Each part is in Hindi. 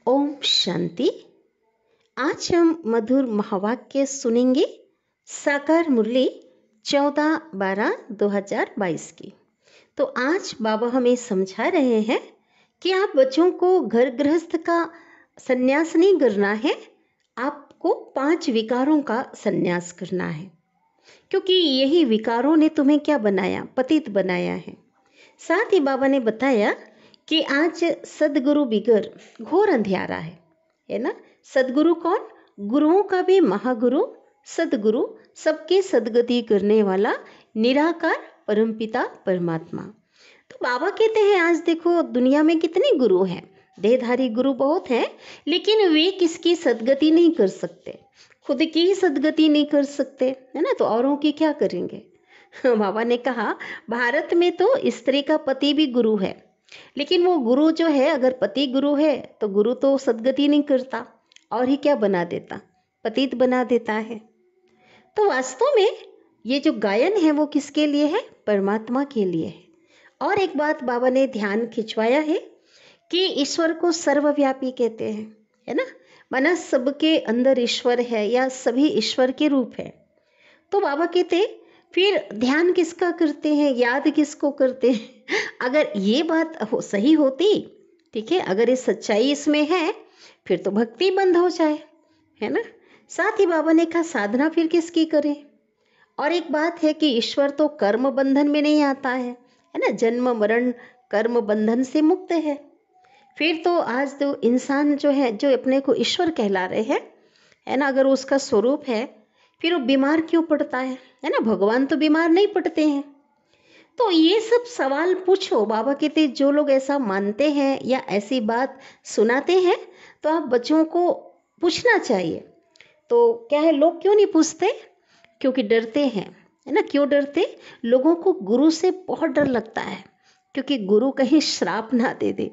ओम शांति। आज हम मधुर महावाक्य सुनेंगे। साकार मुरली 14/12/2022 की। तो आज बाबा हमें समझा रहे हैं कि आप बच्चों को घर गृहस्थ का संन्यास नहीं करना है, आपको 5 विकारों का संन्यास करना है, क्योंकि यही विकारों ने तुम्हें क्या बनाया, पतित बनाया है। साथ ही बाबा ने बताया कि आज सदगुरु बिगर घोर अंधियारा है ना। सदगुरु कौन? गुरुओं का भी महागुरु सदगुरु, सबके सदगति करने वाला निराकार परमपिता परमात्मा। तो बाबा कहते हैं आज देखो दुनिया में कितने गुरु हैं, देहधारी गुरु बहुत हैं, लेकिन वे किसकी सदगति नहीं कर सकते, खुद की ही सदगति नहीं कर सकते, है ना। तो औरों की क्या करेंगे। बाबा ने कहा भारत में तो स्त्री का पति भी गुरु है, लेकिन वो गुरु जो है, अगर पति गुरु है तो गुरु तो सदगति नहीं करता, और ही क्या बना देता, पतित बना देता है। तो वास्तव में ये जो गायन है वो किसके लिए है? परमात्मा के लिए है। और एक बात बाबा ने ध्यान खिंचवाया है कि ईश्वर को सर्वव्यापी कहते हैं, है ना। माना सबके अंदर ईश्वर है या सभी ईश्वर के रूप है। तो बाबा कहते फिर ध्यान किसका करते हैं, याद किसको करते हैं। अगर ये बात सही होती, ठीक है, अगर ये सच्चाई इसमें है, फिर तो भक्ति बंद हो जाए, है ना। साथ ही बाबा ने कहा साधना फिर किसकी करें। और एक बात है कि ईश्वर तो कर्म बंधन में नहीं आता है ना, जन्म मरण कर्म बंधन से मुक्त है। फिर तो आज तो इंसान जो है, जो अपने को ईश्वर कहला रहे हैं, है ना, अगर उसका स्वरूप है, फिर वो बीमार क्यों पड़ता है ना। भगवान तो बीमार नहीं पड़ते हैं। तो ये सब सवाल पूछो। बाबा कहते जो लोग ऐसा मानते हैं या ऐसी बात सुनाते हैं, तो आप बच्चों को पूछना चाहिए। तो क्या है, लोग क्यों नहीं पूछते? क्योंकि डरते हैं, है ना। क्यों डरते? लोगों को गुरु से बहुत डर लगता है, क्योंकि गुरु कहीं श्राप ना दे दे।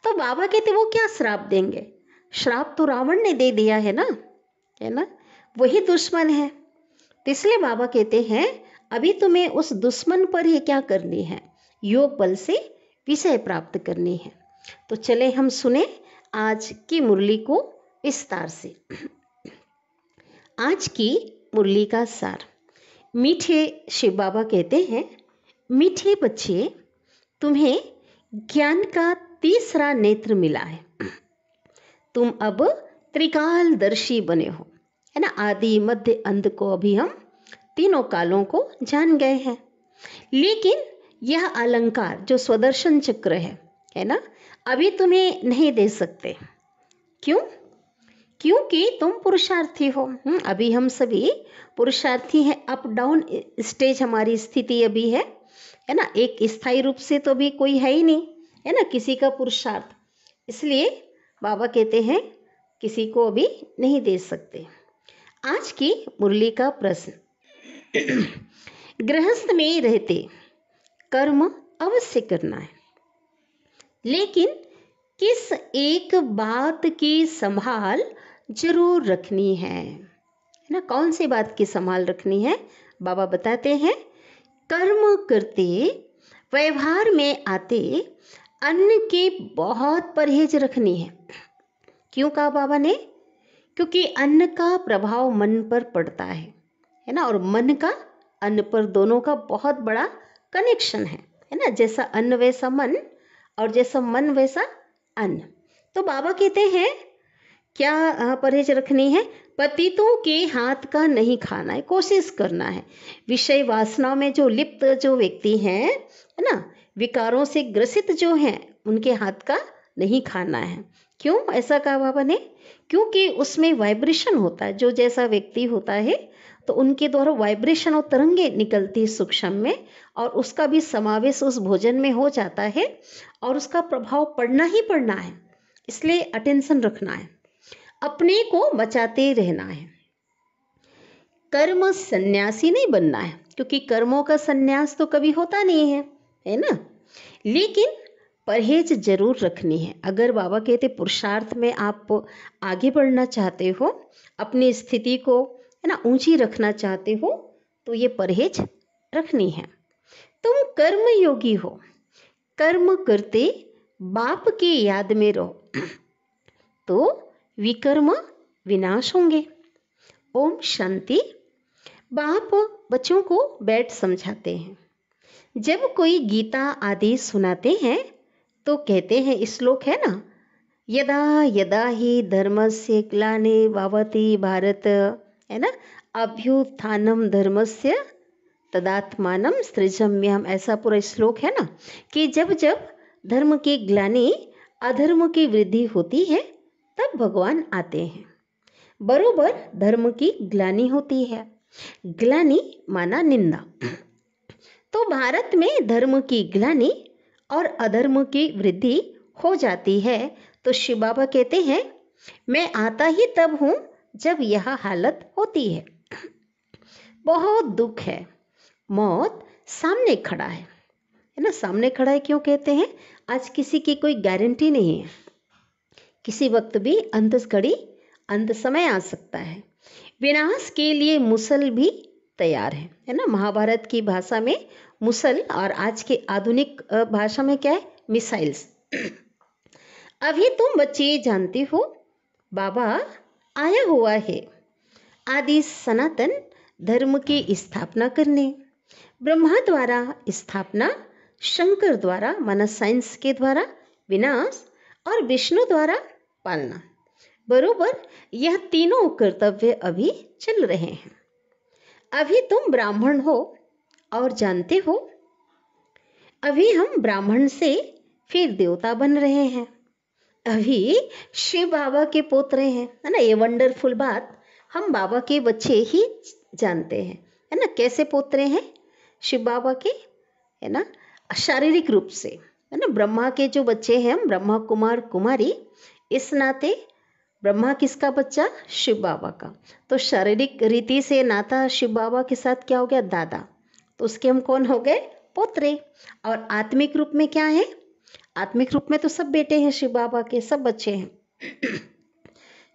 तो बाबा कहते वो क्या श्राप देंगे, श्राप तो रावण ने दे दिया है ना, वही दुश्मन है। तो इसलिए बाबा कहते हैं अभी तुम्हें उस दुश्मन पर ही क्या करनी है, योग बल से विषय प्राप्त करनी है। तो चले हम सुने आज की मुरली को विस्तार से। आज की मुरली का सार। मीठे शिव बाबा कहते हैं, मीठे बच्चे तुम्हें ज्ञान का तीसरा नेत्र मिला है। तुम अब त्रिकालदर्शी बने हो, है ना। आदि मध्य अंत को अभी हम तीनों कालों को जान गए हैं। लेकिन यह अलंकार जो स्वदर्शन चक्र है ना, अभी तुम्हें नहीं दे सकते। क्यों? क्योंकि तुम पुरुषार्थी हो। अभी हम सभी पुरुषार्थी हैं। अप डाउन स्टेज हमारी स्थिति अभी है ना। एक स्थायी रूप से तो अभी कोई है ही नहीं, है ना, किसी का पुरुषार्थ। इसलिए बाबा कहते हैं किसी को अभी नहीं दे सकते। आज की मुरली का प्रश्न। गृहस्थ में रहते कर्म अवश्य करना है, लेकिन किस एक बात की संभाल जरूर रखनी है ना। कौन सी बात की संभाल रखनी है? बाबा बताते हैं कर्म करते व्यवहार में आते अन्न की बहुत परहेज रखनी है। क्यों कहा बाबा ने? क्योंकि अन्न का प्रभाव मन पर पड़ता है ना, और मन का अन्न पर दोनों का बहुत बड़ा कनेक्शन है ना। जैसा अन्न वैसा मन, और जैसा मन वैसा अन्न। तो बाबा कहते हैं क्या परहेज रखनी है? पतितों के हाथ का नहीं खाना है, कोशिश करना है। विषय वासनाओं में जो लिप्त जो व्यक्ति हैं, है ना, विकारों से ग्रसित जो हैं, उनके हाथ का नहीं खाना है। क्यों ऐसा कहा बाबा ने? क्योंकि उसमें वाइब्रेशन होता है। जो जैसा व्यक्ति होता है तो उनके द्वारा वाइब्रेशन और तरंगे निकलती सूक्ष्म में, और उसका भी समावेश उस भोजन में हो जाता है, और उसका प्रभाव पड़ना ही पड़ना है। इसलिए अटेंशन रखना है, अपने को बचाते रहना है। कर्म सन्यासी नहीं बनना है, क्योंकि कर्मों का सन्यास तो कभी होता नहीं है ना। लेकिन परहेज जरूर रखनी है। अगर बाबा कहते पुरुषार्थ में आप आगे बढ़ना चाहते हो, अपनी स्थिति को, है ना, ऊंची रखना चाहते हो, तो ये परहेज रखनी है। तुम कर्म योगी हो, कर्म करते बाप की याद में रहो। तो विकर्म विनाश होंगे। ओम शांति। बाप बच्चों को बैठ समझाते हैं। जब कोई गीता आदि सुनाते हैं तो कहते हैं, श्लोक है ना, यदा यदा ही धर्मस्य ग्लानि भवति भारत, है ना, अभ्युत्थानम धर्मस्य तदात्मानम सृजम्यहम्, ऐसा पूरा श्लोक है ना, कि जब जब धर्म की ग्लानि अधर्म की वृद्धि होती है तब भगवान आते हैं। बरोबर धर्म की ग्लानि होती है। ग्लानि माना निंदा। तो भारत में धर्म की ग्लानि और अधर्म की वृद्धि हो जाती है तो शिव बाबा कहते हैं, मैं आता ही तब हूँ जब यह हालत होती है। बहुत दुख है, मौत सामने खड़ा है ना। सामने खड़ा है क्यों कहते हैं? आज किसी की कोई गारंटी नहीं है, किसी वक्त भी अंत समय आ सकता है। विनाश के लिए मुसल भी तैयार है ना। महाभारत की भाषा में मुसल और आज के आधुनिक भाषा में क्या है? मिसाइल्स। अभी तुम बच्चे जानते हो बाबा आया हुआ है आदि सनातन धर्म की स्थापना करने। ब्रह्मा द्वारा स्थापना, शंकर द्वारा माना साइंस के द्वारा विनाश और विष्णु द्वारा पालना। बरोबर यह तीनों कर्तव्य अभी चल रहे हैं। अभी तुम ब्राह्मण हो और जानते हो, अभी हम ब्राह्मण से फिर देवता बन रहे हैं। अभी शिव बाबा के पोतरे हैं, है ना। ये वंडरफुल बात हम बाबा के बच्चे ही जानते हैं, है ना। कैसे पोतरे हैं शिव बाबा के, है ना, शारीरिक रूप से, है ना। ब्रह्मा के जो बच्चे हैं हम, ब्रह्मा कुमार कुमारी, इस नाते ब्रह्मा किसका बच्चा? शिव बाबा का। तो शारीरिक रीति से नाता शिव बाबा के साथ क्या हो गया? दादा। तो उसके हम कौन हो गए? पोतरे। और आत्मिक रूप में क्या है? आत्मिक रूप में तो सब बेटे हैं शिव बाबा के, सब बच्चे हैं।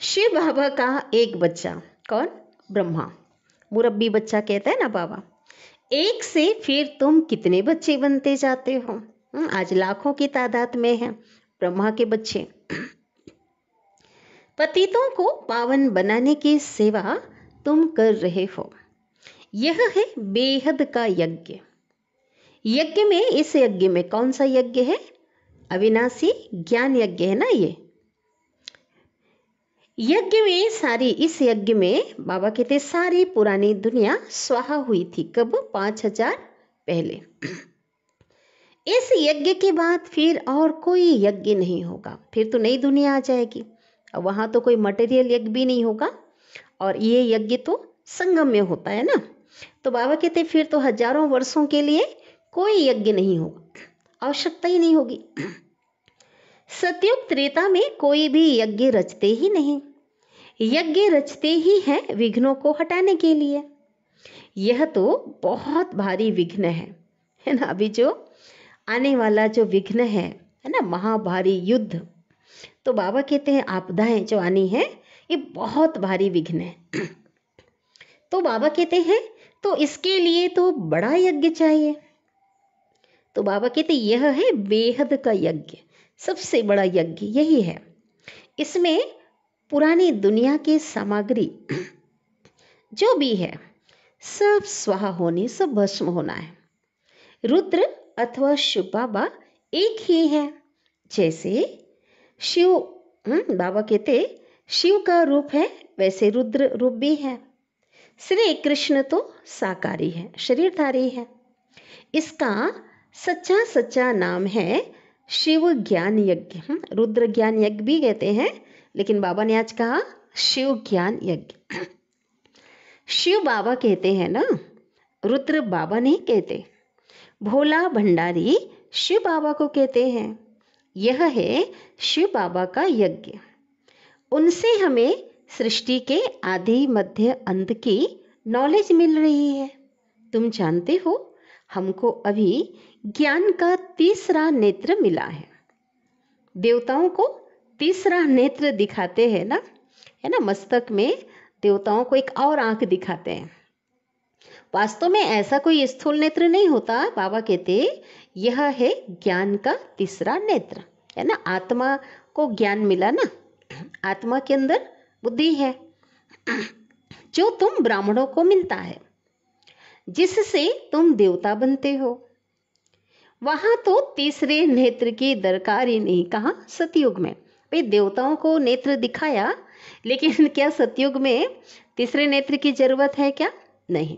शिव बाबा का एक बच्चा कौन? ब्रह्मा। मुरब्बी बच्चा कहता है ना बाबा। एक से फिर तुम कितने बच्चे बनते जाते हो? आज लाखों की तादाद में हैं ब्रह्मा के बच्चे। पतितों को पावन बनाने की सेवा तुम कर रहे हो। यह है बेहद का यज्ञ। यज्ञ में, इस यज्ञ में कौन सा यज्ञ है? अविनाशी ज्ञान यज्ञ है ना। ये यज्ञ में सारी, इस यज्ञ में बाबा कहते सारी पुरानी दुनिया स्वाहा हुई थी। कब? 5000 पहले। इस यज्ञ के बाद फिर और कोई यज्ञ नहीं होगा। फिर तो नई दुनिया आ जाएगी। अब वहाँ तो कोई मटेरियल यज्ञ भी नहीं होगा और ये यज्ञ तो संगम में होता है ना। तो बाबा कहते फिर तो हजारों वर्षों के लिए कोई यज्ञ नहीं होगा, आवश्यकता ही नहीं होगी। सतयुग त्रेता में कोई भी यज्ञ रचते ही नहीं। यज्ञ रचते ही हैं विघ्नों को हटाने के लिए। यह तो बहुत भारी विघ्न है ना। अभी जो आने वाला जो विघ्न है ना, महाभारी युद्ध। तो बाबा कहते हैं आपदाएं जो आनी है ये बहुत भारी विघ्न है। तो बाबा कहते हैं तो इसके लिए तो बड़ा यज्ञ चाहिए। तो बाबा कहते यह है बेहद का यज्ञ, सबसे बड़ा यज्ञ यही है। इसमें पुरानी दुनिया की सामग्री जो भी है सब स्वाहा होनी, सब भस्म होना है। रुद्र अथवा शिव बाबा एक ही है। जैसे शिव, बाबा कहते शिव का रूप है, वैसे रुद्र रूप भी है। श्री कृष्ण तो साकारी है, शरीरधारी है। इसका सच्चा सच्चा नाम है शिव ज्ञान यज्ञ। रुद्र ज्ञान यज्ञ भी कहते हैं, लेकिन बाबा ने आज कहा शिव ज्ञान यज्ञ। शिव बाबा कहते हैं ना, रुद्र बाबा नहीं कहते। भोला भंडारी शिव बाबा को कहते हैं। यह है शिव बाबा का यज्ञ। उनसे हमें सृष्टि के आदि मध्य अंत की नॉलेज मिल रही है। तुम जानते हो हमको अभी ज्ञान का तीसरा नेत्र मिला है। देवताओं को तीसरा नेत्र दिखाते हैं ना, है ना। मस्तक में देवताओं को एक और आंख दिखाते हैं। वास्तव में ऐसा कोई स्थूल नेत्र नहीं होता। बाबा कहते यह है ज्ञान का तीसरा नेत्र, है ना। आत्मा को ज्ञान मिला ना, आत्मा के अंदर बुद्धि है जो तुम ब्राह्मणों को मिलता है, जिससे तुम देवता बनते हो। वहां तो तीसरे नेत्र की दरकार ही नहीं। कहा? सतयुग में। भाई देवताओं को नेत्र दिखाया, लेकिन क्या सतयुग में तीसरे नेत्र की जरूरत है क्या? नहीं।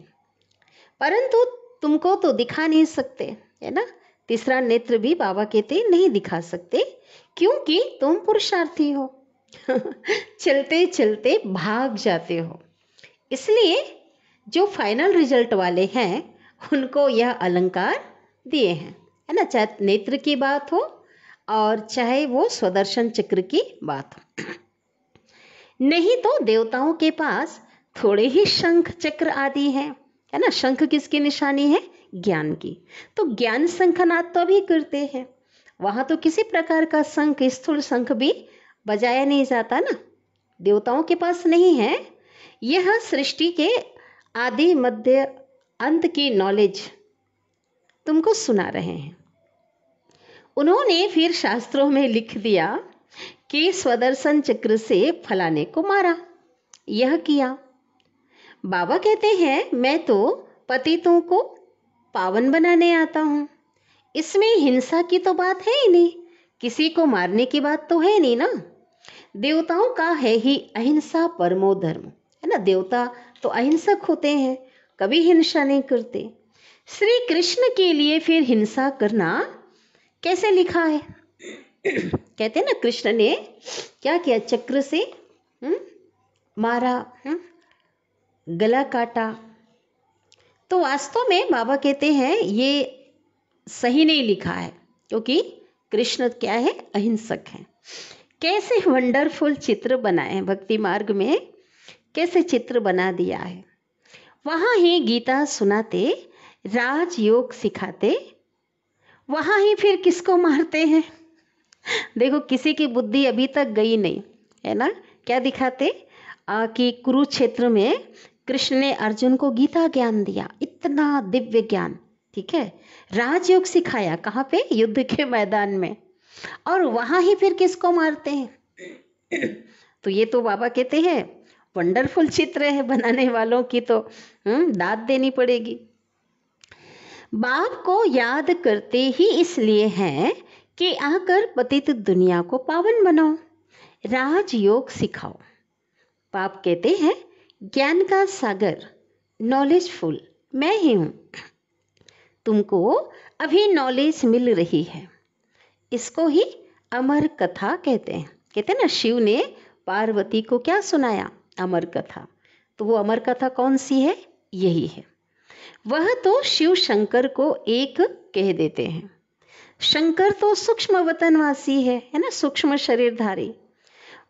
परंतु तुमको तो दिखा नहीं सकते, है ना। तीसरा नेत्र भी बाबा कहते नहीं दिखा सकते, क्योंकि तुम पुरुषार्थी हो चलते चलते भाग जाते हो। इसलिए जो फाइनल रिजल्ट वाले हैं उनको यह अलंकार दिए हैं, है ना। चाहे नेत्र की बात हो और चाहे वो स्वदर्शन चक्र की बात हो। नहीं तो देवताओं के पास थोड़े ही शंख चक्र आदि हैं, है ना। शंख किसकी निशानी है? ज्ञान की। तो ज्ञान शंखनाद तो भी करते हैं। वहां तो किसी प्रकार का शंख, स्थूल शंख भी बजाया नहीं जाता ना। देवताओं के पास नहीं है। यह सृष्टि के आदि मध्य अंत की नॉलेज तुमको सुना रहे हैं। उन्होंने फिर शास्त्रों में लिख दिया कि स्वदर्शन चक्र से फलाने को मारा, यह किया। बाबा कहते हैं मैं तो पतितों को पावन बनाने आता हूं। इसमें हिंसा की तो बात है ही नहीं, किसी को मारने की बात तो है नहीं ना। देवताओं का है ही अहिंसा परमो धर्म, है ना। देवता तो अहिंसक होते हैं, कभी हिंसा नहीं करते। श्री कृष्ण के लिए फिर हिंसा करना कैसे लिखा है? कहते हैं ना, कृष्ण ने क्या किया? चक्र से मारा, गला काटा। तो वास्तव में बाबा कहते हैं ये सही नहीं लिखा है, क्योंकि कृष्ण क्या है? अहिंसक है। कैसे वंडरफुल चित्र बनाए हैं भक्ति मार्ग में, कैसे चित्र बना दिया है। वहां ही गीता सुनाते, राजयोग सिखाते, वहां ही फिर किसको मारते हैं? देखो किसी की बुद्धि अभी तक गई नहीं, है ना। क्या दिखाते? कि कुरुक्षेत्र में कृष्ण ने अर्जुन को गीता ज्ञान दिया, इतना दिव्य ज्ञान, ठीक है। राजयोग सिखाया, कहाँ पे? युद्ध के मैदान में। और वहां ही फिर किसको मारते हैं? तो ये तो बाबा कहते हैं वंडरफुल चित्र है, बनाने वालों की तो दाद देनी पड़ेगी। बाप को याद करते ही इसलिए हैं कि आकर पतित दुनिया को पावन बनाओ, राजयोग सिखाओ। बाप कहते हैं ज्ञान का सागर, नॉलेजफुल मैं ही हूं। तुमको अभी नॉलेज मिल रही है, इसको ही अमर कथा कहते हैं। कहते हैं ना, शिव ने पार्वती को क्या सुनाया? अमर कथा। तो वो अमर कथा कौन सी है? यही है। वह तो शिव शंकर को एक कह देते हैं। शंकर तो सूक्ष्म वतनवासी है ना, सूक्ष्म शरीरधारी।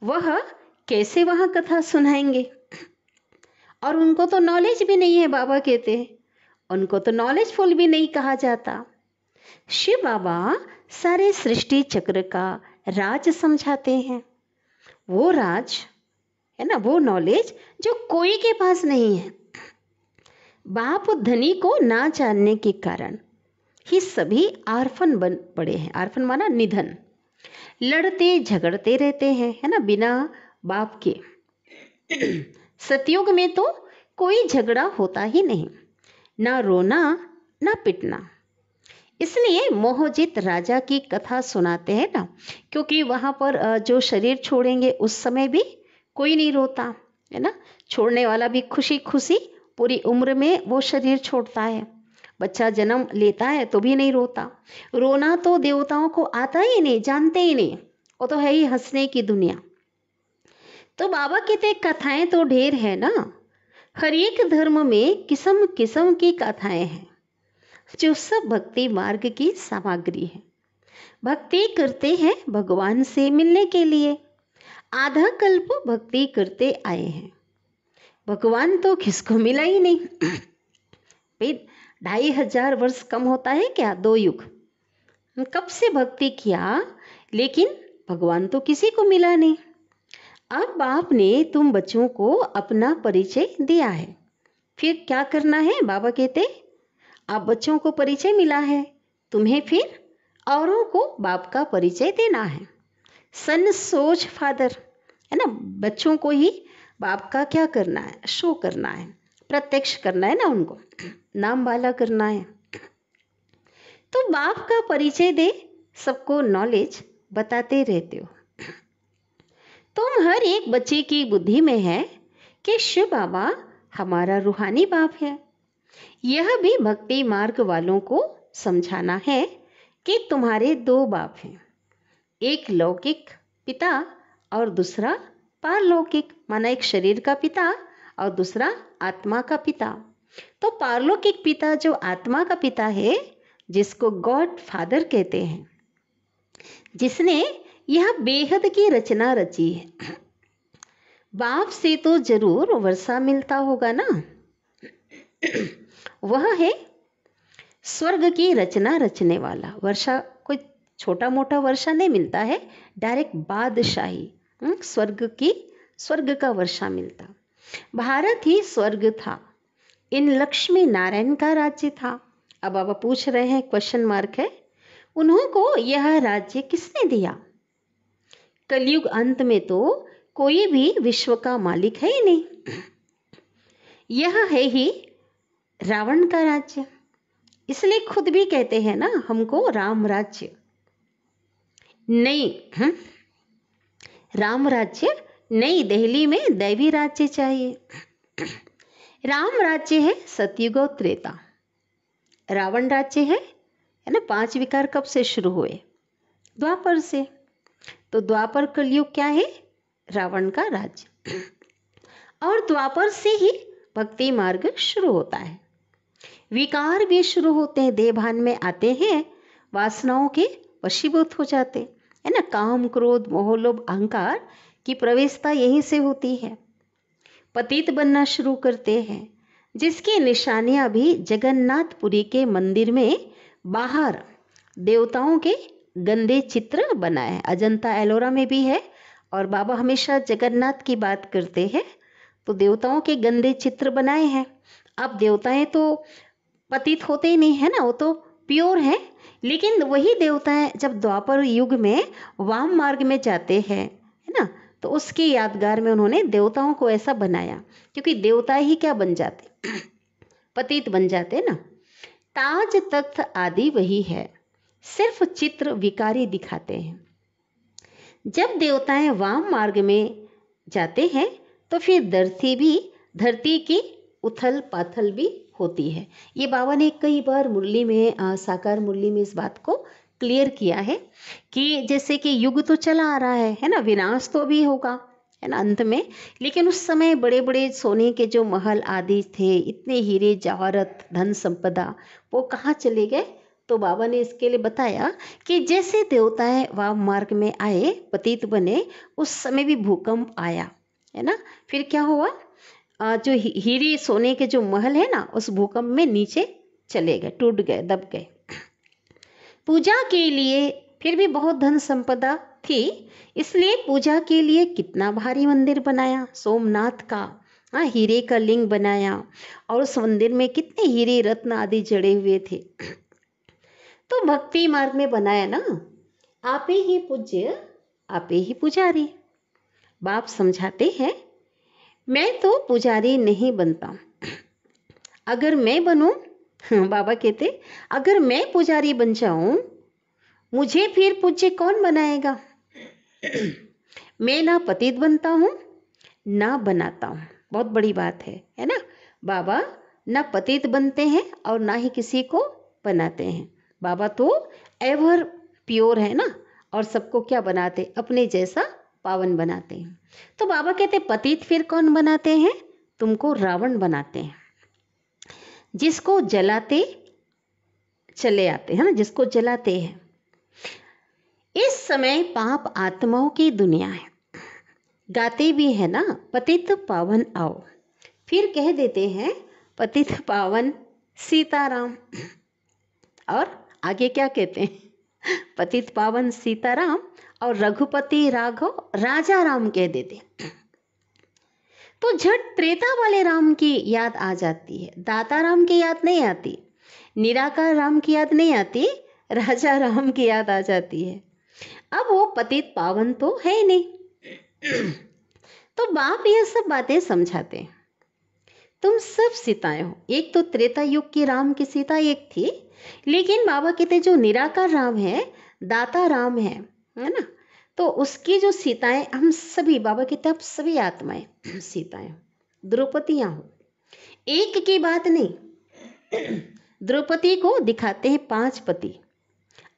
वह कैसे वहां कथा सुनाएंगे? और उनको तो नॉलेज भी नहीं है। बाबा कहते हैं उनको तो नॉलेजफुल भी नहीं कहा जाता। शिव बाबा सारे सृष्टि चक्र का राज समझाते हैं। वो राज है ना, वो नॉलेज जो कोई के पास नहीं है। बाप धनी को ना जानने के कारण ही सभी आर्फन बन पड़े हैं। आर्फन माना निधन। लड़ते झगड़ते रहते हैं, है ना, बिना बाप के। सतयुग में तो कोई झगड़ा होता ही नहीं, ना रोना ना पिटना। इसलिए मोहजित राजा की कथा सुनाते हैं ना, क्योंकि वहां पर जो शरीर छोड़ेंगे उस समय भी कोई नहीं रोता, है ना। छोड़ने वाला भी खुशी खुशी पूरी उम्र में वो शरीर छोड़ता है। बच्चा जन्म लेता है तो भी नहीं रोता। रोना तो देवताओं को आता ही नहीं, जानते ही नहीं, वो तो है ही हंसने की दुनिया। तो बाबा कहते कथाएं तो ढेर है ना। हर एक धर्म में किस्म किस्म की कथाएं हैं, जो सब भक्ति मार्ग की सामग्री है। भक्ति करते हैं भगवान से मिलने के लिए। आधा कल्प भक्ति करते आए हैं, भगवान तो किसको मिला ही नहीं। भाई 2500 वर्ष कम होता है क्या? 2 युग। कब से भक्ति किया, लेकिन भगवान तो किसी को मिला नहीं। अब बाप ने तुम बच्चों को अपना परिचय दिया है, फिर क्या करना है? बाबा कहते आप बच्चों को परिचय मिला है, तुम्हें फिर औरों को बाप का परिचय देना है। सन सोच फादर, है ना। बच्चों को ही बाप का क्या करना है, शो करना है, प्रत्यक्ष करना है ना, उनको नाम वाला करना है। तो बाप का परिचय दे, सबको नॉलेज बताते रहते हो। तुम हर एक बच्चे की बुद्धि में है कि शिव बाबा हमारा रूहानी बाप है। यह भी भक्ति मार्ग वालों को समझाना है कि तुम्हारे दो बाप हैं, एक लौकिक पिता और दूसरा पारलौकिक, माना एक शरीर का पिता और दूसरा आत्मा का पिता। तो पारलौकिक पिता जो आत्मा का पिता है, जिसको गॉड फादर कहते हैं, जिसने यह बेहद की रचना रची है, बाप से तो जरूर वर्षा मिलता होगा ना। वह है स्वर्ग की रचना रचने वाला। वर्षा कोई छोटा मोटा वर्षा नहीं मिलता है, डायरेक्ट बादशाही, स्वर्ग का वर्षा मिलता। भारत ही स्वर्ग था, इन लक्ष्मी नारायण का राज्य था। अब बाबा पूछ रहे हैं, क्वेश्चन मार्क है, उन्हों को यह राज्य किसने दिया? कलयुग अंत में तो कोई भी विश्व का मालिक है ही नहीं, यह है ही रावण का राज्य। इसलिए खुद भी कहते हैं ना, हमको राम राज्य नहीं, राम राज्य नई दिल्ली में दैवी राज्य चाहिए। राम राज्य है सतयुग और त्रेता, रावण राज्य है ना। 5 विकार कब से शुरू हुए? द्वापर से। तो द्वापर कलयुग क्या है? रावण का राज्य। और द्वापर से ही भक्ति मार्ग शुरू होता है। विकार भी शुरू होते हैं, देहभान में आते हैं, वासनाओं के वशीभूत हो जाते है ना। काम क्रोध मोह लोभ अहंकार की प्रवेशता यहीं से होती है। पतित बनना शुरू करते हैं, जिसकी निशानियां भी जगन्नाथपुरी के मंदिर में बाहर देवताओं के गंदे चित्र बनाए हैं। अजंता एलोरा में भी है। और बाबा हमेशा जगन्नाथ की बात करते हैं, तो देवताओं के गंदे चित्र बनाए हैं। अब देवताएं तो पतित होते ही नहीं है ना, वो तो प्योर है। लेकिन वही देवताएं जब द्वापर युग में वाम मार्ग में जाते हैं, है ना, तो उसकी यादगार में उन्होंने देवताओं को ऐसा बनाया, क्योंकि देवता ही क्या बन जाते, पतित बन जाते ना। ताज तख्त आदि वही है, सिर्फ चित्र विकारी दिखाते हैं। जब देवताएं वाम मार्ग में जाते हैं तो फिर धरती की उथल पाथल भी होती है। ये बाबा ने कई बार मुरली में, साकार मुरली में इस बात को क्लियर किया है कि जैसे कि युग तो चला आ रहा है ना, विनाश तो भी होगा, है ना, अंत में। लेकिन उस समय बड़े बड़े सोने के जो महल आदि थे, इतने हीरे जवाहरत धन संपदा, वो कहाँ चले गए? तो बाबा ने इसके लिए बताया कि जैसे देवताएं वाम मार्ग में आए, पतित बने, उस समय भी भूकंप आया, है ना। फिर क्या हुआ? जो हीरे सोने के जो महल है ना, उस भूकंप में नीचे चले गए, टूट गए, दब गए। पूजा के लिए फिर भी बहुत धन संपदा थी, इसलिए पूजा के लिए कितना भारी मंदिर बनाया, सोमनाथ का, हीरे का लिंग बनाया, और उस मंदिर में कितने हीरे रत्न आदि जड़े हुए थे। तो भक्ति मार्ग में बनाया ना, आपे ही पूज्य आपे ही पुजारी। बाप समझाते हैं, मैं तो पुजारी नहीं बनता। अगर मैं बनूं, बाबा कहते, अगर मैं पुजारी बन जाऊं, मुझे फिर पूज्य कौन बनाएगा? मैं ना पतित बनता हूं ना बनाता हूं। बहुत बड़ी बात है ना। बाबा ना पतित बनते हैं और ना ही किसी को बनाते हैं। बाबा तो एवर प्योर है ना, और सबको क्या बनाते? अपने जैसा पावन बनाते हैं। तो बाबा कहते, पतित फिर कौन बनाते हैं? तुमको रावण बनाते हैं, जिसको जलाते चले आते हैं ना, जिसको जलाते हैं। इस समय पाप आत्माओं की दुनिया है, गाते भी है ना, पतित पावन आओ। फिर कह देते हैं, पतित पावन सीताराम। और आगे क्या कहते हैं? पतित पावन सीताराम और रघुपति राघव राजा राम कह देते। तो झट त्रेता वाले राम की याद आ जाती है, दाता राम की याद नहीं आती, निराकार राम की याद नहीं आती, राजा राम की याद आ जाती है। अब वो पतित पावन तो है ही नहीं। तो बाप यह सब बातें समझाते हैं। तुम सब सीताएं हो। एक तो त्रेता युग की राम की सीता एक थी, लेकिन बाबा कहते जो निराकार राम है, दाता राम है ना, तो उसकी जो सीताएं हम सभी, बाबा कहते आप सभी आत्माएं सीताएं, द्रौपदियां हो। एक की बात नहीं, द्रौपदी को दिखाते हैं 5 पति।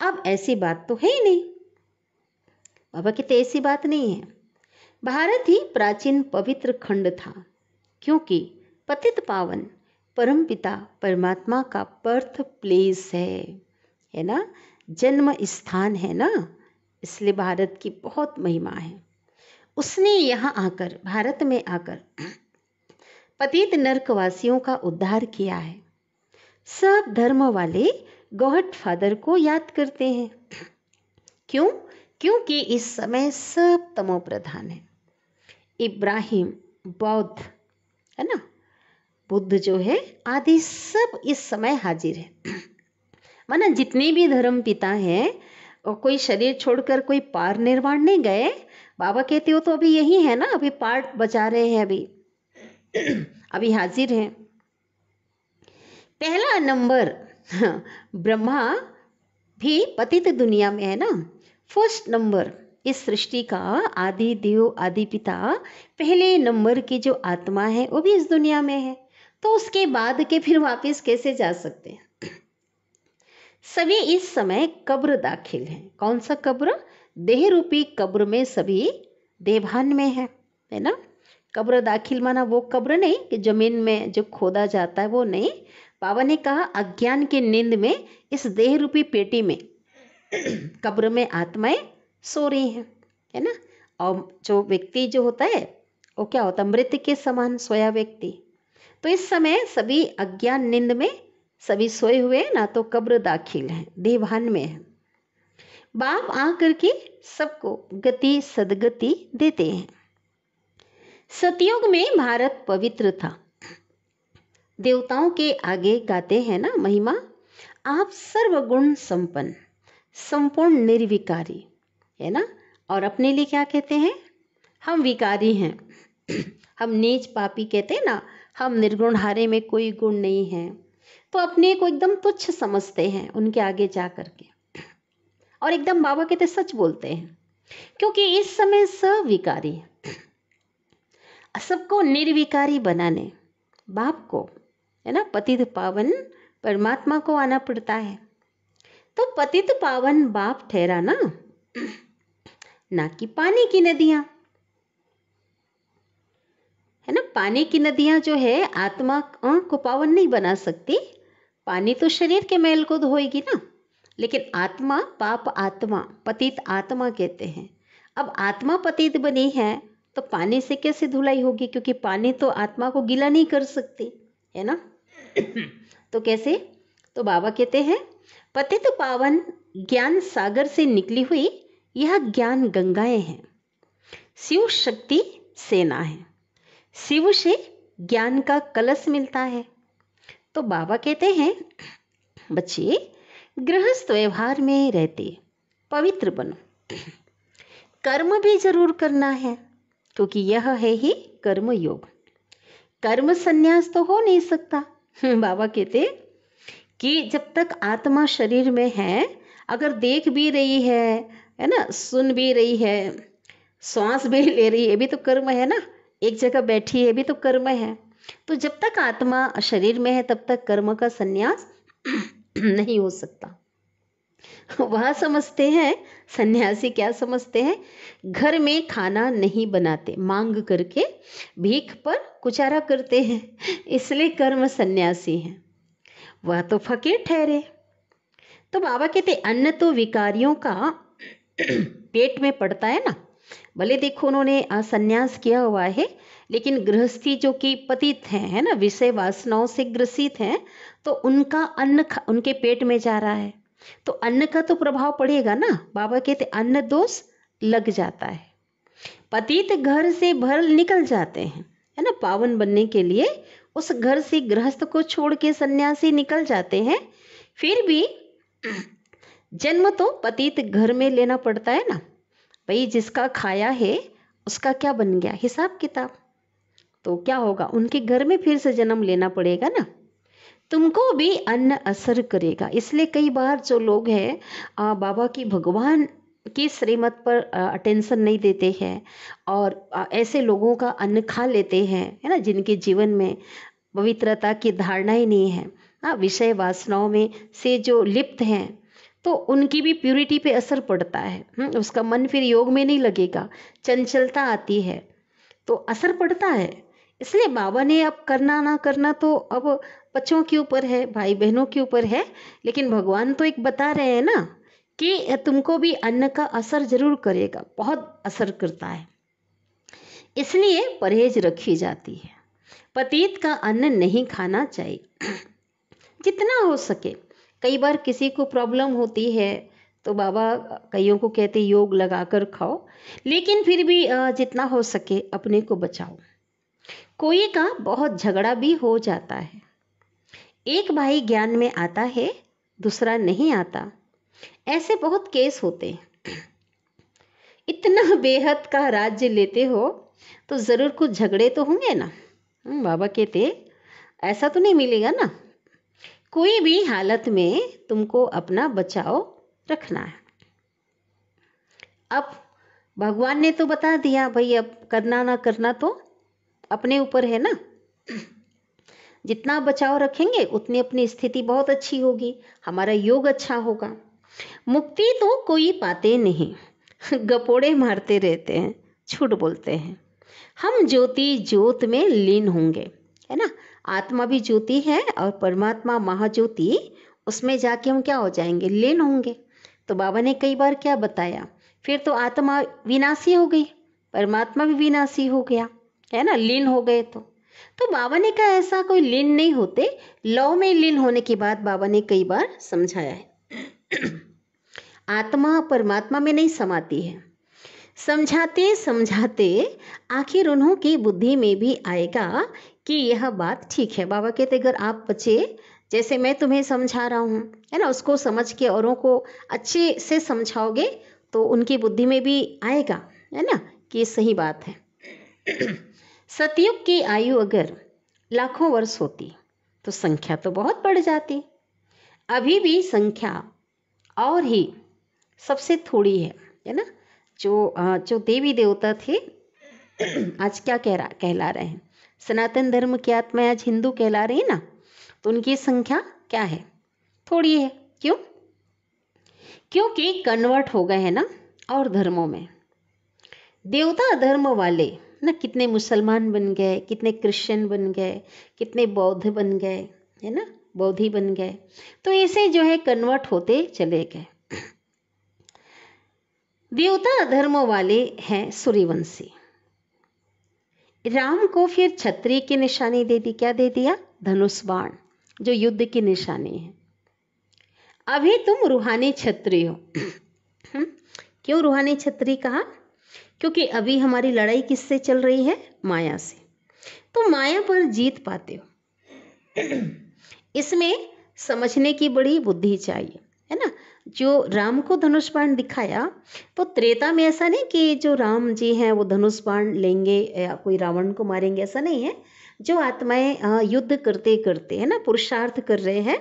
अब ऐसी बात तो है ही नहीं, बाबा कहते ऐसी बात नहीं है। भारत ही प्राचीन पवित्र खंड था, क्योंकि पतित पावन परमपिता परमात्मा का बर्थ प्लेस है ना, जन्म स्थान है ना, इसलिए भारत की बहुत महिमा है। उसने यहाँ आकर, भारत में आकर पतित नरकवासियों का उद्धार किया है। सब धर्म वाले गॉड फादर को याद करते हैं। क्यों? क्योंकि इस समय सब तमो प्रधान है। इब्राहिम, बौद्ध है ना, बुद्ध जो है, आदि सब इस समय हाजिर है। माना जितने भी धर्म पिता हैं, और कोई शरीर छोड़कर कोई पार निर्वाण नहीं गए। बाबा कहते हो तो अभी यही है ना, अभी पार्ट बचा रहे हैं, अभी हाजिर हैं। पहला नंबर ब्रह्मा भी पतित दुनिया में है ना। फर्स्ट नंबर इस सृष्टि का आदि देव आदि पिता, पहले नंबर की जो आत्मा है वो भी इस दुनिया में है। तो उसके बाद के फिर वापस कैसे जा सकते हैं? सभी इस समय कब्र दाखिल हैं। कौन सा कब्र? देह रूपी कब्र में सभी देवभान में है ना। कब्र दाखिल माना वो कब्र नहीं कि जमीन में जो खोदा जाता है, वो नहीं। बाबा ने कहा अज्ञान की नींद में इस देह रूपी पेटी में कब्र में आत्माएं सो रही हैं, है ना। और जो व्यक्ति जो होता है वो क्या होता है? मृत के समान सोया व्यक्ति। तो इस समय सभी अज्ञान नींद में सभी सोए हुए ना, तो कब्र दाखिल है, देवभान में है। बाप आ करके सबको गति सदगति देते हैं। सतयुग में भारत पवित्र था। देवताओं के आगे गाते हैं ना महिमा, आप सर्वगुण संपन्न, संपूर्ण निर्विकारी, है ना। और अपने लिए क्या कहते हैं? हम विकारी हैं, हम नीच पापी कहते हैं ना, हम निर्गुण हारे में कोई गुण नहीं है। तो अपने को एकदम तुच्छ समझते हैं उनके आगे जा करके, और एकदम बाबा कहते सच बोलते हैं, क्योंकि इस समय सब विकारी है। सबको निर्विकारी बनाने बाप को, है ना, पतित पावन परमात्मा को आना पड़ता है। तो पतित पावन बाप ठहरा ना कि पानी की नदियां, है ना। पानी की नदियां जो है आत्मा को पावन नहीं बना सकती। पानी तो शरीर के मैल को धोएगी ना, लेकिन आत्मा, पाप आत्मा, पतित आत्मा कहते हैं। अब आत्मा पतित बनी है तो पानी से कैसे धुलाई होगी? क्योंकि पानी तो आत्मा को गीला नहीं कर सकती, है ना। तो कैसे? तो बाबा कहते हैं पतित पावन ज्ञान सागर से निकली हुई यह ज्ञान गंगाएं हैं। शिव शक्ति सेना है, शिव से ज्ञान का कलश मिलता है। तो बाबा कहते हैं बच्चे गृहस्थ व्यवहार में रहते पवित्र बनो। कर्म भी जरूर करना है, क्योंकि यह है ही कर्म योग। कर्म संन्यास तो हो नहीं सकता। बाबा कहते कि जब तक आत्मा शरीर में है, अगर देख भी रही है ना, सुन भी रही है, श्वास भी ले रही है, भी तो कर्म है ना। एक जगह बैठी है भी तो कर्म है। तो जब तक आत्मा शरीर में है तब तक कर्म का संन्यास नहीं हो सकता। वह समझते हैं, सन्यासी क्या समझते हैं? घर में खाना नहीं बनाते, मांग करके भीख पर गुजारा करते हैं, इसलिए कर्म सन्यासी हैं। वह तो फकीर ठहरे। तो बाबा कहते अन्न तो विकारियों का पेट में पड़ता है ना। भले देखो उन्होंने सन्यास किया हुआ है, लेकिन गृहस्थी जो कि पतित हैं, है ना, विषय वासनाओं से ग्रसित हैं, तो उनका अन्न उनके पेट में जा रहा है, तो अन्न का तो प्रभाव पड़ेगा ना। बाबा कहते अन्न दोष लग जाता है। पतित घर से भर निकल जाते हैं, है ना, पावन बनने के लिए उस घर से गृहस्थ को छोड़ के सन्यासी निकल जाते हैं। फिर भी जन्म तो पतित घर में लेना पड़ता है ना। भाई जिसका खाया है उसका क्या बन गया हिसाब किताब। तो क्या होगा, उनके घर में फिर से जन्म लेना पड़ेगा ना। तुमको भी अन्न असर करेगा। इसलिए कई बार जो लोग हैं बाबा की भगवान की श्रीमत पर अटेंशन नहीं देते हैं और ऐसे लोगों का अन्न खा लेते हैं, है ना, जिनके जीवन में पवित्रता की धारणा ही नहीं है, हाँ, विषय वासनाओं में से जो लिप्त हैं, तो उनकी भी प्यूरिटी पे असर पड़ता है। उसका मन फिर योग में नहीं लगेगा, चंचलता आती है, तो असर पड़ता है। इसलिए बाबा ने अब करना ना करना तो अब बच्चों के ऊपर है, भाई बहनों के ऊपर है, लेकिन भगवान तो एक बता रहे हैं ना कि तुमको भी अन्न का असर जरूर करेगा, बहुत असर करता है, इसलिए परहेज रखी जाती है। पतित का अन्न नहीं खाना चाहिए जितना हो सके। कई बार किसी को प्रॉब्लम होती है तो बाबा कईयों को कहते योग लगाकर खाओ, लेकिन फिर भी जितना हो सके अपने को बचाओ। कोई का बहुत झगड़ा भी हो जाता है, एक भाई ज्ञान में आता है, दूसरा नहीं आता, ऐसे बहुत केस होते हैं। इतना बेहद का राज्य लेते हो तो जरूर कुछ झगड़े तो होंगे ना। बाबा कहते ऐसा तो नहीं मिलेगा ना। कोई भी हालत में तुमको अपना बचाव रखना है। अब भगवान ने तो बता दिया भाई, अब करना ना करना तो अपने ऊपर है ना। जितना बचाव रखेंगे उतनी अपनी स्थिति बहुत अच्छी होगी, हमारा योग अच्छा होगा। मुक्ति तो कोई पाते नहीं, गपोड़े मारते रहते हैं, झूठ बोलते हैं। हम ज्योति ज्योत में लीन होंगे, है ना। आत्मा भी ज्योति है और परमात्मा महाज्योति, उसमें जाके हम क्या हो जाएंगे, लीन होंगे। तो बाबा ने कई बार क्या बताया, फिर तो आत्मा विनाशी हो गई, परमात्मा भी विनाशी हो गया, है ना, लीन हो गए। तो बाबा ने कहा ऐसा कोई लीन नहीं होते। लौ में लीन होने के बाद बाबा ने कई बार समझाया है आत्मा परमात्मा में नहीं समाती है। समझाते समझाते आखिर उन्हों की बुद्धि में भी आएगा कि यह बात ठीक है। बाबा कहते अगर आप बच्चे जैसे मैं तुम्हें समझा रहा हूँ, है ना, उसको समझ के औरों को अच्छे से समझाओगे तो उनकी बुद्धि में भी आएगा, है ना, कि ये सही बात है। सतयुग की आयु अगर लाखों वर्ष होती तो संख्या तो बहुत बढ़ जाती। अभी भी संख्या और ही सबसे थोड़ी है ना। जो देवी देवता थे आज क्या कहला रहे हैं, सनातन धर्म की आत्मा आज हिंदू कहला रही है ना, तो उनकी संख्या क्या है, थोड़ी है। क्यों? क्योंकि कन्वर्ट हो गए हैं ना और धर्मों में। देवता धर्म वाले ना कितने मुसलमान बन गए, कितने क्रिश्चियन बन गए, कितने बौद्ध बन गए, है ना, बौद्धि बन गए। तो ऐसे जो है कन्वर्ट होते चले गए। देवता धर्म वाले हैं सूर्यवंशी। राम को फिर छत्री की निशानी दे दी, क्या दे दिया, धनुष बाण, जो युद्ध की निशानी है। अभी तुम रूहानी छत्री हो। क्यों रूहानी छत्री कहा? क्योंकि अभी हमारी लड़ाई किससे चल रही है, माया से। तो माया पर जीत पाते हो। इसमें समझने की बड़ी बुद्धि चाहिए, है ना। जो राम को धनुष बाण दिखाया तो त्रेता में ऐसा नहीं कि जो राम जी हैं वो धनुष बाण लेंगे या कोई रावण को मारेंगे, ऐसा नहीं है। जो आत्माएं युद्ध करते करते, है ना, पुरुषार्थ कर रहे हैं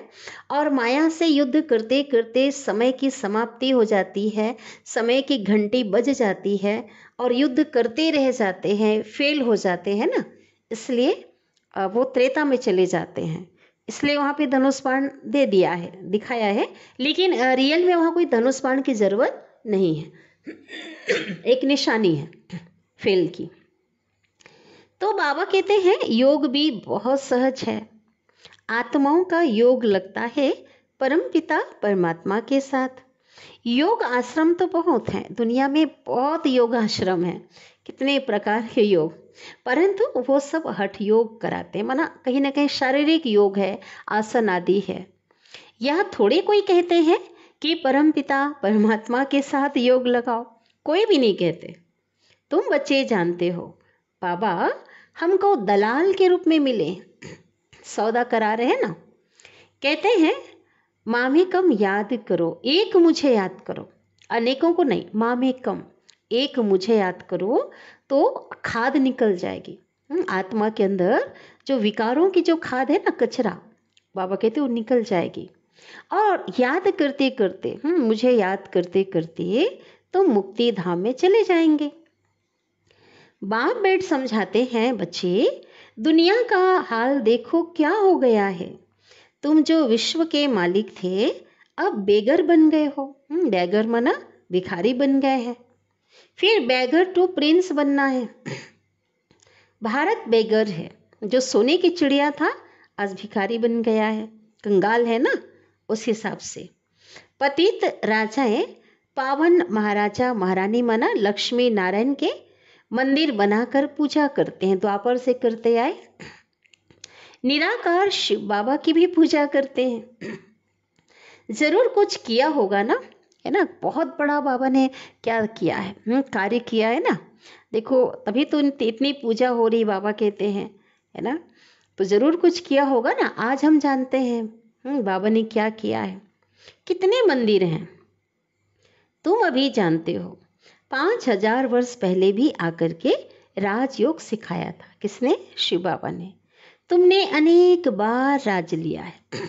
और माया से युद्ध करते करते समय की समाप्ति हो जाती है, समय की घंटी बज जाती है और युद्ध करते रह जाते हैं, फेल हो जाते हैं ना, इसलिए वो त्रेता में चले जाते हैं। इसलिए वहाँ पे धनुष बाण दे दिया है, दिखाया है, लेकिन रियल में वहाँ कोई धनुष बाण की जरूरत नहीं है। एक निशानी है फेल की। तो बाबा कहते हैं योग भी बहुत सहज है। आत्माओं का योग लगता है परमपिता परमात्मा के साथ। योग आश्रम तो बहुत हैं, दुनिया में बहुत योग आश्रम हैं, कितने प्रकार के योग, परंतु वो सब हठ योग कराते हैं, माना कहीं ना कहीं शारीरिक योग है, आसन आदि है। यह थोड़े कोई कहते हैं कि परमपिता परमात्मा के साथ योग लगाओ, कोई भी नहीं कहते। तुम बच्चे जानते हो बाबा हमको दलाल के रूप में मिले, सौदा करा रहे हैं ना। कहते हैं माँ में कम याद करो, एक मुझे याद करो, अनेकों को नहीं, माँ में कम, एक मुझे याद करो तो खाद निकल जाएगी। आत्मा के अंदर जो विकारों की जो खाद है ना, कचरा, बाबा कहते वो निकल जाएगी। और याद करते करते मुझे याद करते करते तो मुक्ति धाम में चले जाएंगे। बाप बैठ समझाते हैं, बच्चे दुनिया का हाल देखो क्या हो गया है। तुम जो विश्व के मालिक थे अब बेगर बन गए हो। बेगर मना भिखारी बन गए हैं। फिर बेगर टू प्रिंस बनना है। भारत बेगर है, जो सोने की चिड़िया था आज भिखारी बन गया है, कंगाल है ना। उस हिसाब से पतित राजाएं पावन महाराजा महारानी मना लक्ष्मी नारायण के मंदिर बनाकर पूजा करते हैं, द्वापर से करते आए। निराकार शिव बाबा की भी पूजा करते हैं। जरूर कुछ किया होगा ना, है ना। बहुत बड़ा बाबा ने क्या किया है, कार्य किया है ना। देखो तभी तो इतनी पूजा हो रही, बाबा कहते हैं, है ना। तो जरूर कुछ किया होगा ना। आज हम जानते हैं बाबा ने क्या किया है। कितने मंदिर हैं तुम अभी जानते हो। 5000 वर्ष पहले भी आकर के राजयोग सिखाया था। किसने? शिव बाबा ने। तुमने अनेक बार राज लिया है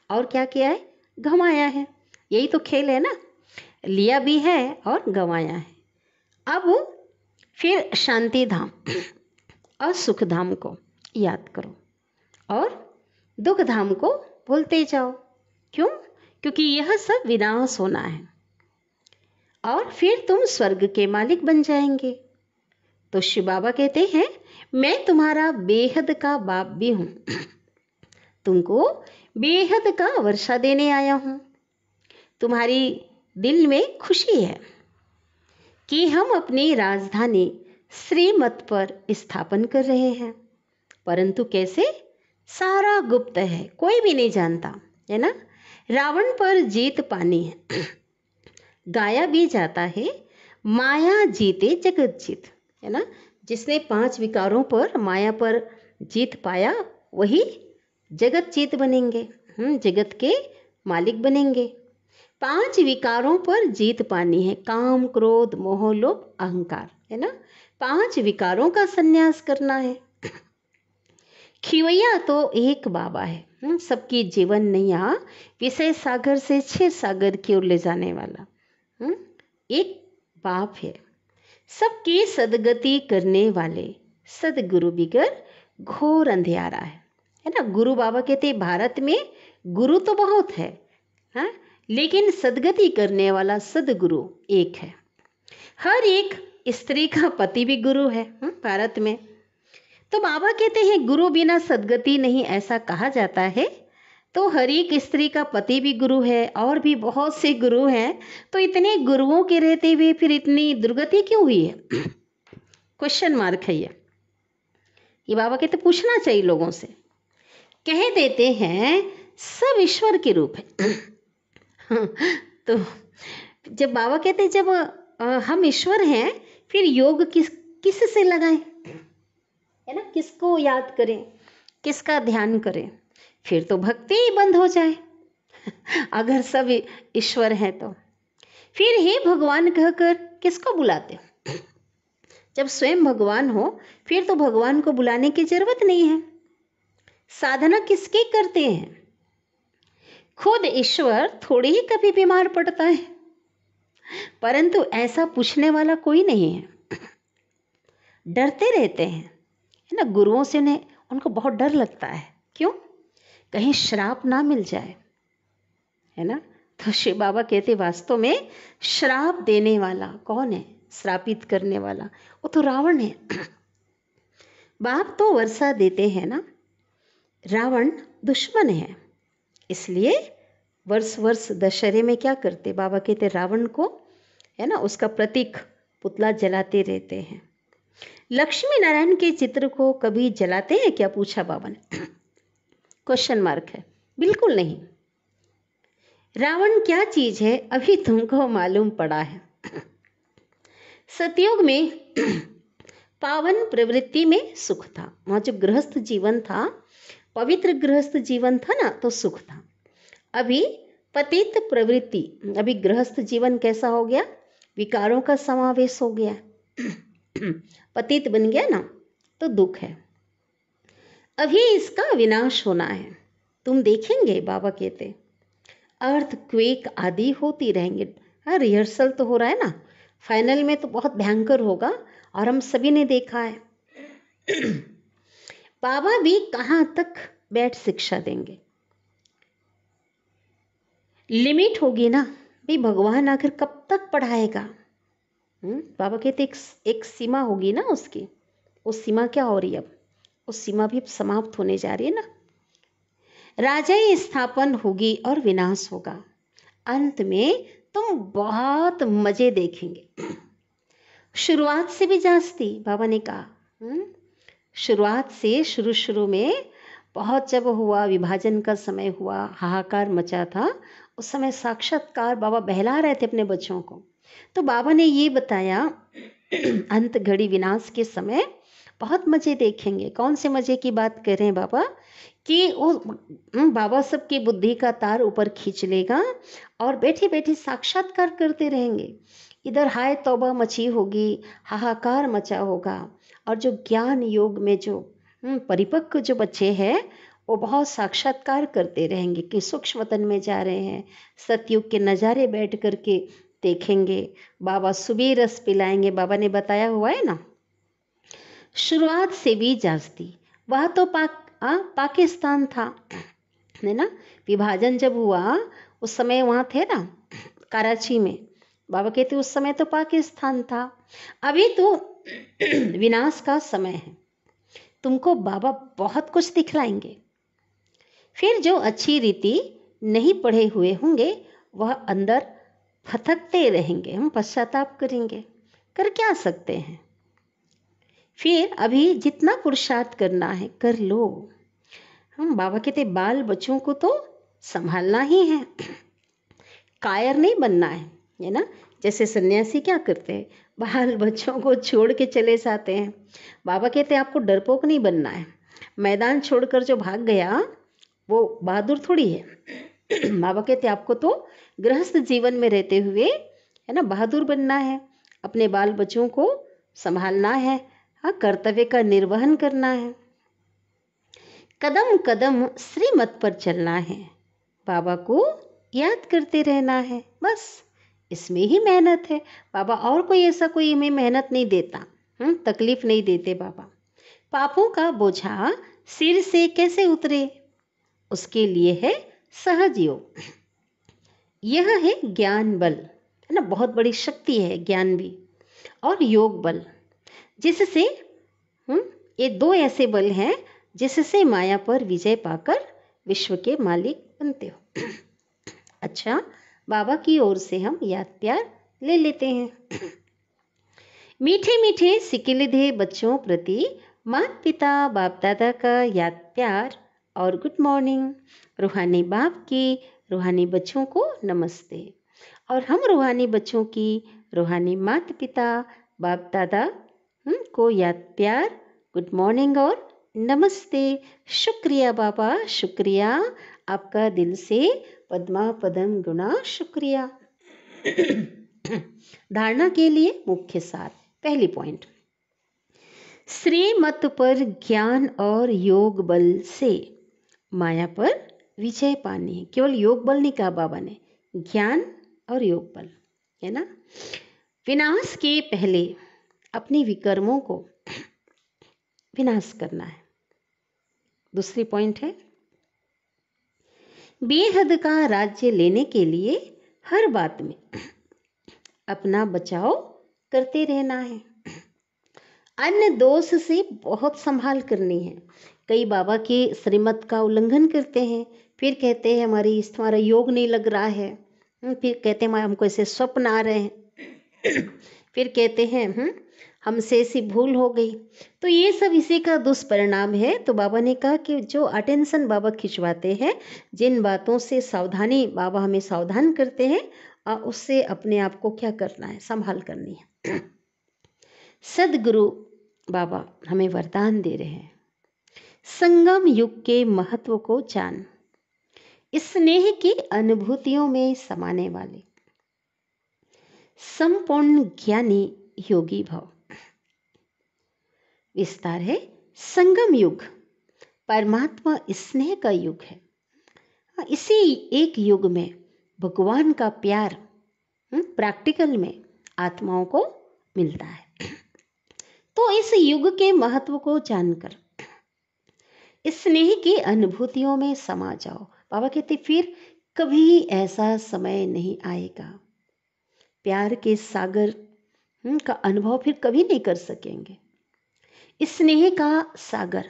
और क्या किया है? गंवाया है। यही तो खेल है ना, लिया भी है और गंवाया है। अब फिर शांति धाम और सुख धाम को याद करो और दुख धाम को भूलते जाओ। क्यों? क्योंकि यह सब विनाश होना है और फिर तुम स्वर्ग के मालिक बन जाएंगे। तो शिव बाबा कहते हैं, मैं तुम्हारा बेहद का बाप भी हूं। तुमको बेहद का वर्षा देने आया हूं। तुम्हारी दिल में खुशी है कि हम अपनी राजधानी श्रीमत पर स्थापन कर रहे हैं, परंतु कैसे? सारा गुप्त है, कोई भी नहीं जानता, है ना। रावण पर जीत पानी है। गाया भी जाता है, माया जीते जगत जीत, है ना। जिसने 5 विकारों पर, माया पर जीत पाया वही जगत जीत बनेंगे, जगत के मालिक बनेंगे। 5 विकारों पर जीत पानी है, काम क्रोध मोह लोभ अहंकार, है ना। 5 विकारों का संन्यास करना है। खिवैया तो एक बाबा है, सबकी जीवन नैया विषय सागर से क्षीर सागर की ओर ले जाने वाला एक बाप है। सबकी सदगति करने वाले सदगुरु बिगर घोर अंधियारा है ना। गुरु बाबा कहते भारत में गुरु तो बहुत है, हाँ, लेकिन सदगति करने वाला सदगुरु एक है। हर एक स्त्री का पति भी गुरु है भारत में। तो बाबा कहते हैं गुरु बिना सदगति नहीं, ऐसा कहा जाता है। तो हर एक स्त्री का पति भी गुरु है और भी बहुत से गुरु हैं। तो इतने गुरुओं के रहते हुए फिर इतनी दुर्गति क्यों हुई है? क्वेश्चन मार्क है ये बाबा कहते पूछना चाहिए लोगों से। कह देते हैं सब ईश्वर के रूप है। तो जब बाबा कहते जब हम ईश्वर हैं, फिर योग किस से लगाएं, है ना। किसको याद करें, किसका ध्यान करें? फिर तो भक्ति ही बंद हो जाए। अगर सब ईश्वर हैं तो फिर हे भगवान कहकर किसको बुलाते हो? जब स्वयं भगवान हो फिर तो भगवान को बुलाने की जरूरत नहीं है। साधना किसकी करते हैं? खुद ईश्वर थोड़ी ही कभी बीमार पड़ता है, परंतु ऐसा पूछने वाला कोई नहीं है। डरते रहते हैं, है ना। गुरुओं से उनको बहुत डर लगता है। क्यों? कहीं श्राप ना मिल जाए, है ना। तो शिव बाबा कहते वास्तव में श्राप देने वाला कौन है? श्रापित करने वाला वो तो रावण है। बाप तो वर्षा देते हैं ना, रावण दुश्मन है। इसलिए वर्ष वर्ष दशहरे में क्या करते? बाबा कहते रावण को, है ना, उसका प्रतीक पुतला जलाते रहते हैं। लक्ष्मी नारायण के चित्र को कभी जलाते हैं क्या? पूछा बाबा ने। क्वेश्चन मार्क है। बिल्कुल नहीं। रावण क्या चीज है अभी तुमको मालूम पड़ा है। सतयुग में पावन प्रवृत्ति में सुख था। वहां जो गृहस्थ जीवन था, पवित्र गृहस्थ जीवन था ना, तो सुख था। अभी पतित प्रवृत्ति, अभी गृहस्थ जीवन कैसा हो गया? विकारों का समावेश हो गया, पतित बन गया ना, तो दुख है। अभी इसका विनाश होना है। तुम देखेंगे, बाबा कहते अर्थक्वेक आदि होती रहेंगे। हाँ, रिहर्सल तो हो रहा है ना, फाइनल में तो बहुत भयंकर होगा और हम सभी ने देखा है। बाबा भी कहाँ तक बैठ शिक्षा देंगे, लिमिट होगी ना भाई। भगवान आखिर कब तक पढ़ाएगा? बाबा कहते एक सीमा होगी ना उसकी। उस सीमा क्या हो रही है अब? उस सीमा भी समाप्त होने जा रही है ना। राजाई स्थापन होगी और विनाश होगा। अंत में तुम बहुत मजे देखेंगे। शुरुआत से भी जास्ती, बाबा ने कहा। शुरुआत से, शुरू में बहुत जब हुआ, विभाजन का समय हुआ, हाहाकार मचा था, उस समय साक्षात्कार बाबा बहला रहे थे अपने बच्चों को। तो बाबा ने ये बताया, अंत घड़ी विनाश के समय बहुत मजे देखेंगे। कौन से मजे की बात कर रहे हैं बाबा? कि वो बाबा सबकी बुद्धि का तार ऊपर खींच लेगा और बैठे बैठे साक्षात्कार करते रहेंगे। इधर हाय तौबा मची होगी, हाहाकार मचा होगा। और जो ज्ञान योग में जो परिपक्व जो बच्चे हैं, वो बहुत साक्षात्कार करते रहेंगे कि सूक्ष्म तन में जा रहे हैं। सतयुग के नज़ारे बैठ करके देखेंगे। बाबा सुबह रस पिलाएंगे। बाबा ने बताया हुआ है ना, शुरुआत से भी जास्ती। वह तो पाकिस्तान था, है ना। विभाजन जब हुआ उस समय वहाँ थे ना, कराची में। बाबा कहते उस समय तो पाकिस्तान था। अभी तो विनाश का समय है। तुमको बाबा बहुत कुछ दिखलाएंगे। फिर जो अच्छी रीति नहीं पढ़े हुए होंगे, वह अंदर फथकते रहेंगे। हम पश्चाताप करेंगे, कर क्या सकते हैं। फिर अभी जितना पुरुषार्थ करना है कर लो। हम बाबा कहते बाल बच्चों को तो संभालना ही है, कायर नहीं बनना है ना। जैसे सन्यासी क्या करते हैं, बाल बच्चों को छोड़ के चले जाते हैं। बाबा कहते आपको डरपोक नहीं बनना है। मैदान छोड़कर जो भाग गया वो बहादुर थोड़ी है। बाबा कहते आपको तो गृहस्थ जीवन में रहते हुए, है ना, बहादुर बनना है। अपने बाल बच्चों को संभालना है, हाँ, कर्तव्य का निर्वहन करना है। कदम कदम श्रीमत पर चलना है, बाबा को याद करते रहना है, बस इसमें ही मेहनत है। बाबा और कोई ऐसा कोई हमें मेहनत नहीं देता, तकलीफ नहीं देते बाबा। पापों का बोझा सिर से कैसे उतरे, उसके लिए है सहज योग। यह है ज्ञान बल, है ना, बहुत बड़ी शक्ति है ज्ञान भी, और योग बल, जिससे ये दो ऐसे बल हैं जिससे माया पर विजय पाकर विश्व के मालिक बनते हो। अच्छा, बाबा की ओर से हम याद प्यार ले लेते हैं। मीठे मीठे सिकिलधे बच्चों प्रति माता पिता बाप दादा का याद प्यार और गुड मॉर्निंग। रूहानी बाप की रूहानी बच्चों को नमस्ते। और हम रूहानी बच्चों की रूहानी माता पिता बाप दादा को याद प्यार, गुड मॉर्निंग और नमस्ते। शुक्रिया बाबा, शुक्रिया, आपका दिल से पद्मा पदम गुना शुक्रिया। धारणा के लिए मुख्य सार। पहली पॉइंट, श्रीमत पर ज्ञान और योग बल से माया पर विजय पानी है। केवल योग बल नहीं कहा बाबा ने, ज्ञान और योग बल, है ना। विनाश के पहले अपने विकर्मों को विनाश करना है। दूसरी पॉइंट है, बेहद का राज्य लेने के लिए हर बात में अपना बचाव करते रहना है। अन्य दोष से बहुत संभाल करनी है। कई बाबा के श्रीमत का उल्लंघन करते हैं, फिर कहते हैं हमारा योग नहीं लग रहा है, फिर कहते हैं हमको ऐसे स्वप्न आ रहे हैं, फिर कहते हैं हमसे ऐसी भूल हो गई। तो ये सब इसी का दुष्परिणाम है। तो बाबा ने कहा कि जो अटेंशन बाबा खिंचवाते हैं, जिन बातों से सावधानी बाबा हमें सावधान करते हैं, उससे अपने आप को क्या करना है, संभाल करनी है। सदगुरु बाबा हमें वरदान दे रहे हैं, संगम युग के महत्व को जान, स्नेह की अनुभूतियों में समाने वाले। संपूर्ण ज्ञानी योगी भव। विस्तार है, संगम युग परमात्मा स्नेह का युग है। इसी एक युग में भगवान का प्यार प्रैक्टिकल में आत्माओं को मिलता है। तो इस युग के महत्व को जानकर स्नेह की अनुभूतियों में समा जाओ। बाबा कहते फिर कभी ऐसा समय नहीं आएगा, प्यार के सागर का अनुभव फिर कभी नहीं कर सकेंगे। स्नेह का सागर,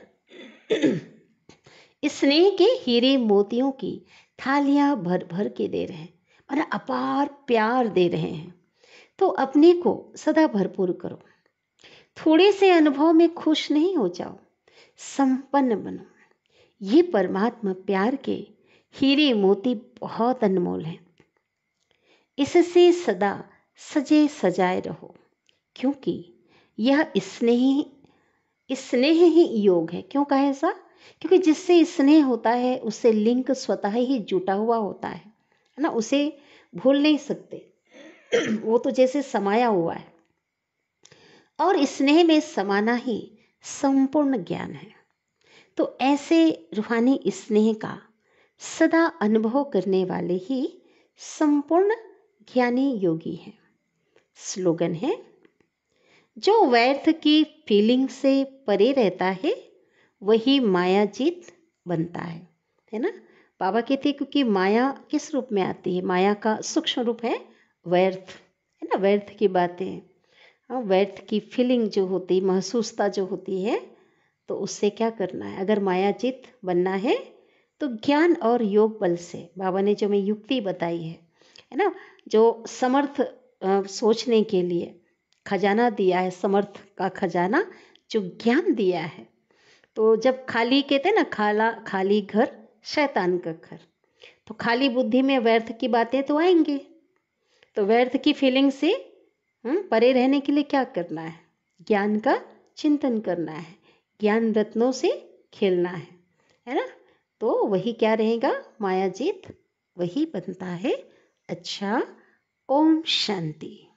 स्नेह के हीरे मोतियों की थालियां भर भर के दे रहे हैं, और अपार प्यार दे रहे हैं। तो अपने को सदा भरपूर करो। थोड़े से अनुभव में खुश नहीं हो जाओ, संपन्न बनो। ये परमात्मा प्यार के हीरे मोती बहुत अनमोल हैं। इससे सदा सजे सजाए रहो, क्योंकि यह स्नेह ही योग है। क्यों कहा ऐसा? क्योंकि जिससे स्नेह होता है उससे लिंक स्वतः ही जुटा हुआ होता है ना, उसे भूल नहीं सकते। वो तो जैसे समाया हुआ है, और स्नेह में समाना ही संपूर्ण ज्ञान है। तो ऐसे रूहानी स्नेह का सदा अनुभव करने वाले ही संपूर्ण ज्ञानी योगी हैं। स्लोगन है, जो व्यर्थ की फीलिंग से परे रहता है वही मायाजीत बनता है ना। बाबा कहते हैं क्योंकि माया किस रूप में आती है? माया का सूक्ष्म रूप है व्यर्थ, है ना। व्यर्थ की बातें, व्यर्थ की फीलिंग जो होती, महसूसता जो होती है, तो उससे क्या करना है? अगर मायाजीत बनना है तो ज्ञान और योग बल से, बाबा ने जो मैं युक्ति बताई है ना, जो समर्थ सोचने के लिए खजाना दिया है, समर्थ का खजाना जो ज्ञान दिया है। तो जब खाली कहते हैं ना, खाली घर शैतान का घर, तो खाली बुद्धि में व्यर्थ की बातें तो आएंगे। तो व्यर्थ की फीलिंग से परे रहने के लिए क्या करना है? ज्ञान का चिंतन करना है, ज्ञान रत्नों से खेलना है ना। तो वही क्या रहेगा? मायाजीत वही बनता है। अच्छा, ओम शांति।